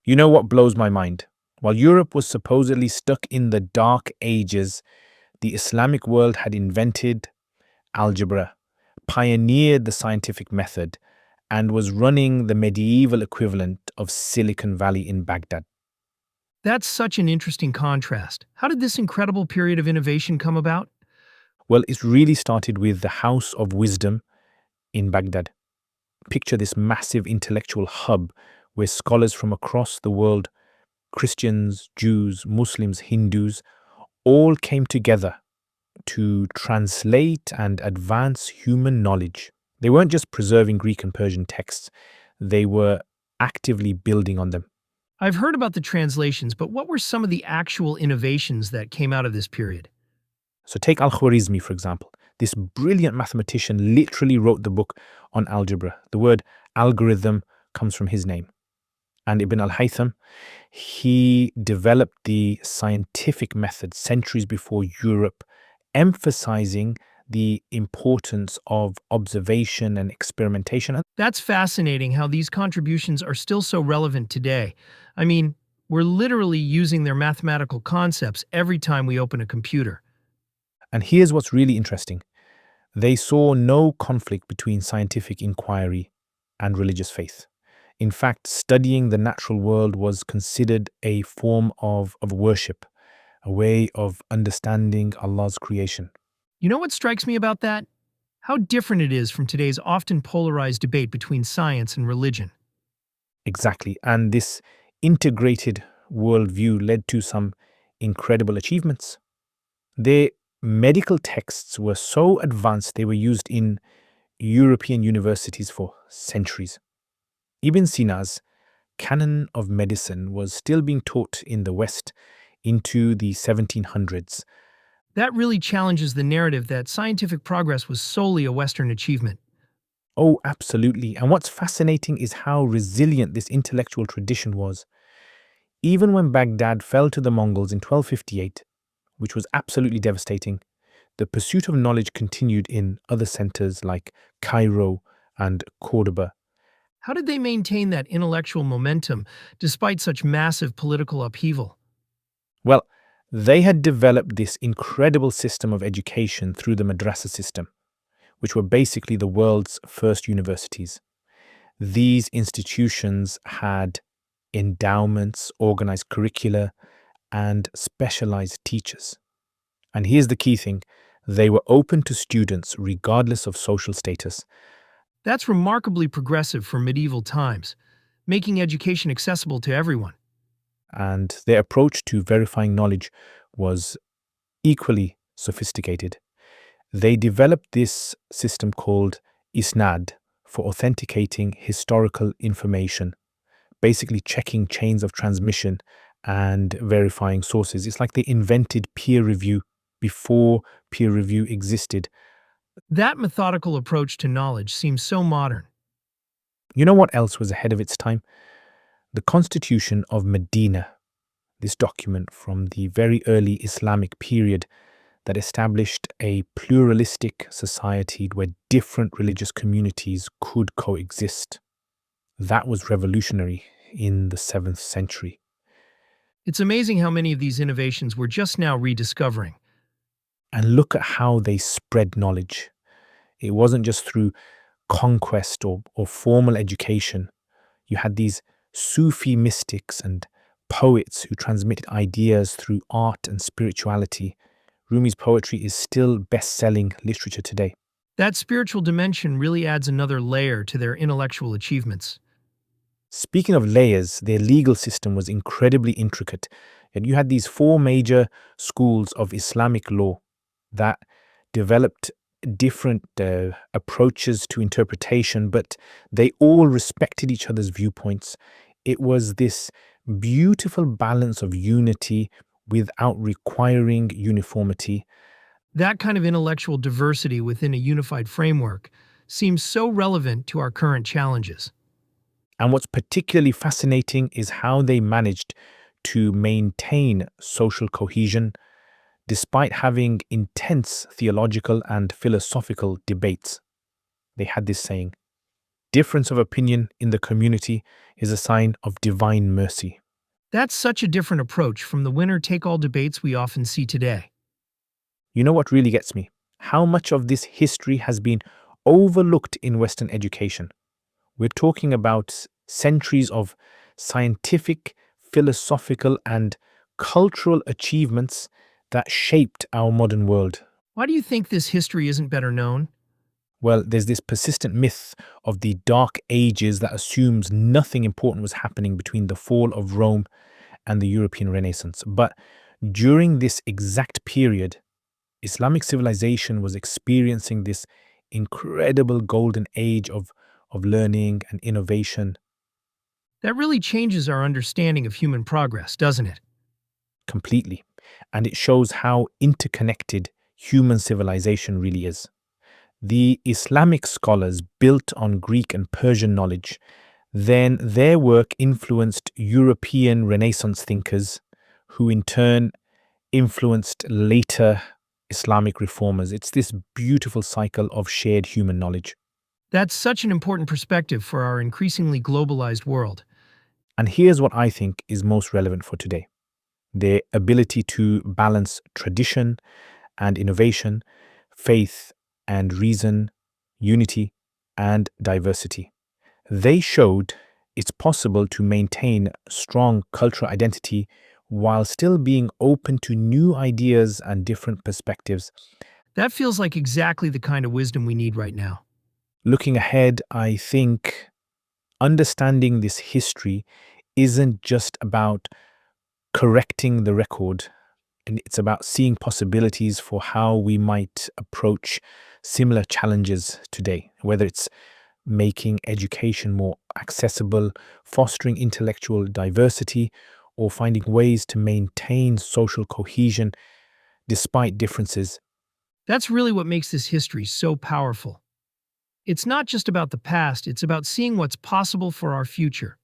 You know what blows my mind? While Europe was supposedly stuck in the Dark Ages, the Islamic world had invented algebra, pioneered the scientific method, and was running the medieval equivalent of Silicon Valley in Baghdad. That's such an interesting contrast. How did this incredible period of innovation come about? Well, it really started with the House of Wisdom in Baghdad. Picture this massive intellectual hub where scholars from across the world, Christians, Jews, Muslims, Hindus, all came together to translate and advance human knowledge. They weren't just preserving Greek and Persian texts, they were actively building on them. I've heard about the translations, but what were some of the actual innovations that came out of this period? So take Al-Khwarizmi, for example. This brilliant mathematician literally wrote the book on algebra. The word algorithm comes from his name. And Ibn al-Haytham, he developed the scientific method centuries before Europe, emphasizing the importance of observation and experimentation. That's fascinating how these contributions are still so relevant today. I mean, we're literally using their mathematical concepts every time we open a computer. And here's what's really interesting. They saw no conflict between scientific inquiry and religious faith. In fact, studying the natural world was considered a form of worship, a way of understanding Allah's creation. You know what strikes me about that? How different it is from today's often polarized debate between science and religion. Exactly. And this integrated worldview led to some incredible achievements. Their medical texts were so advanced they were used in European universities for centuries. Ibn Sina's canon of medicine was still being taught in the West into the 1700s. That really challenges the narrative that scientific progress was solely a Western achievement. Oh, absolutely. And what's fascinating is how resilient this intellectual tradition was. Even when Baghdad fell to the Mongols in 1258, which was absolutely devastating, the pursuit of knowledge continued in other centers like Cairo and Cordoba. How did they maintain that intellectual momentum despite such massive political upheaval? Well, they had developed this incredible system of education through the madrasa system, which were basically the world's first universities. These institutions had endowments, organized curricula, and specialized teachers. And here's the key thing, they were open to students regardless of social status. That's remarkably progressive for medieval times, making education accessible to everyone. And their approach to verifying knowledge was equally sophisticated. They developed this system called Isnad for authenticating historical information, basically checking chains of transmission and verifying sources. It's like they invented peer review before peer review existed. That methodical approach to knowledge seems so modern. You know what else was ahead of its time? The Constitution of Medina, this document from the very early Islamic period that established a pluralistic society where different religious communities could coexist. That was revolutionary in the 7th century. It's amazing how many of these innovations we're just now rediscovering. And look at how they spread knowledge. It wasn't just through conquest or formal education. You had these Sufi mystics and poets who transmitted ideas through art and spirituality. Rumi's poetry is still best-selling literature today. That spiritual dimension really adds another layer to their intellectual achievements. Speaking of layers, their legal system was incredibly intricate. And you had these four major schools of Islamic law that developed different approaches to interpretation, but they all respected each other's viewpoints. It was this beautiful balance of unity without requiring uniformity. That kind of intellectual diversity within a unified framework seems so relevant to our current challenges. And what's particularly fascinating is how they managed to maintain social cohesion despite having intense theological and philosophical debates. They had this saying, Difference of opinion in the community is a sign of divine mercy. That's such a different approach from the winner-take-all debates we often see today. You know what really gets me? How much of this history has been overlooked in Western education. We're talking about centuries of scientific, philosophical, and cultural achievements that shaped our modern world. Why do you think this history isn't better known? Well, there's this persistent myth of the Dark Ages that assumes nothing important was happening between the fall of Rome and the European Renaissance. But during this exact period, Islamic civilization was experiencing this incredible golden age of learning and innovation That really changes our understanding of human progress, doesn't it? completely. And it shows how interconnected human civilization really is. The Islamic scholars built on Greek and Persian knowledge, then their work influenced European Renaissance thinkers, who in turn influenced later Islamic reformers. It's this beautiful cycle of shared human knowledge. That's such an important perspective for our increasingly globalized world. And here's what I think is most relevant for today: their ability to balance tradition and innovation, faith and reason, unity and diversity. They showed it's possible to maintain strong cultural identity while still being open to new ideas and different perspectives. That feels like exactly the kind of wisdom we need right now. Looking ahead, I think understanding this history isn't just about correcting the record, and it's about seeing possibilities for how we might approach similar challenges today, whether it's making education more accessible, fostering intellectual diversity, or finding ways to maintain social cohesion despite differences. That's really what makes this history so powerful. It's not just about the past, it's about seeing what's possible for our future.